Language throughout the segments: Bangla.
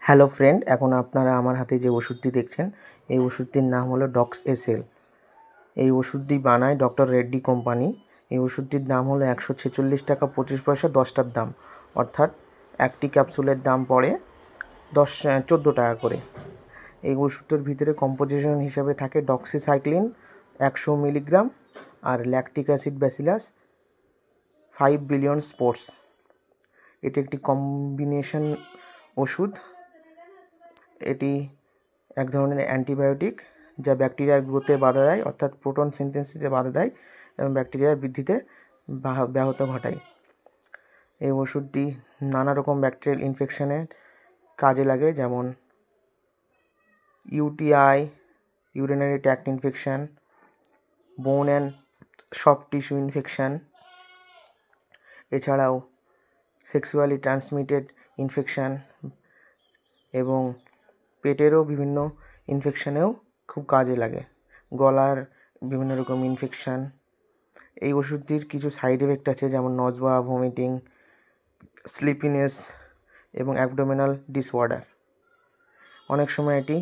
হ্যালো ফ্রেন্ড, এখন আপনারা আমার হাতে যে ওষুধটি দেখছেন এই ওষুধটির নাম হলো ডক্স এসএল। এই ওষুধটি বানায় ডক্টর রেড্ডি কোম্পানি। এই ওষুধটির দাম হলো 146 টাকা 25 পয়সা 10টার দাম, অর্থাৎ একটি ক্যাপসুলের দাম পড়ে 14 টাকা করে। এই ওষুধটার ভিতরে কম্পোজিশন হিসাবে থাকে ডক্সিসাইক্লিন 100 মিলিগ্রাম আর lactic acid bacillus 5 billion spores. এটি একটি কম্বিনেশন ওষুধ। এটি এক ধরনের অ্যান্টিবায়োটিক যা ব্যাকটেরিয়ার গ্রোথে বাধা দেয়, অর্থাৎ প্রোটন সিনথেসিসে বাধা দেয় এবং ব্যাকটেরিয়ার বৃদ্ধিতে ব্যাহত ঘটায়। এই ওষুধটি নানা রকম ব্যাকটেরিয়াল ইনফেকশনে কাজে লাগে, যেমন ইউটিআই, ইউরিনারি ট্র্যাক্ট ইনফেকশন, বোন অ্যান্ড সফট টিস্যু ইনফেকশন, এছাড়াও সেক্সুয়ালি ট্রান্সমিটেড ইনফেকশন এবং পেটেরও বিভিন্ন ইনফেকশানেও খুব কাজে লাগে, গলার বিভিন্ন রকম ইনফেকশান। এই ওষুধটির কিছু সাইড এফেক্ট আছে, যেমন নজবা, ভমিটিং, স্লিপিনেস এবং অ্যাবডোমিনাল ডিসঅর্ডার। অনেক সময় এটি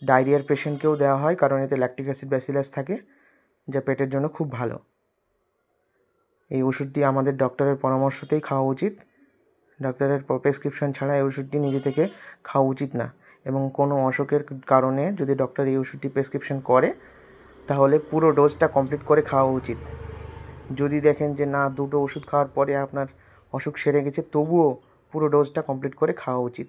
ডায়রিয়ার পেশেন্টকেও দেওয়া হয়, কারণ এতে ল্যাকটিক অ্যাসিড ব্যাসিলাস থাকে, যা পেটের জন্য খুব ভালো। এই ওষুধটি আমাদের ডক্টরের পরামর্শতেই খাওয়া উচিত। ডাক্তারের প্রেসক্রিপশন ছাড়া এই ওষুধটি নিজে থেকে খাওয়া উচিত না, এবং কোনো অসুখের কারণে যদি ডক্টর এই ওষুধটি প্রেসক্রিপশন করে তাহলে পুরো ডোজটা কমপ্লিট করে খাওয়া উচিত। যদি দেখেন যে না, দুটো ওষুধ খাওয়ার পরে আপনার অসুখ সেরে গেছে, তবুও পুরো ডোজটা কমপ্লিট করে খাওয়া উচিত।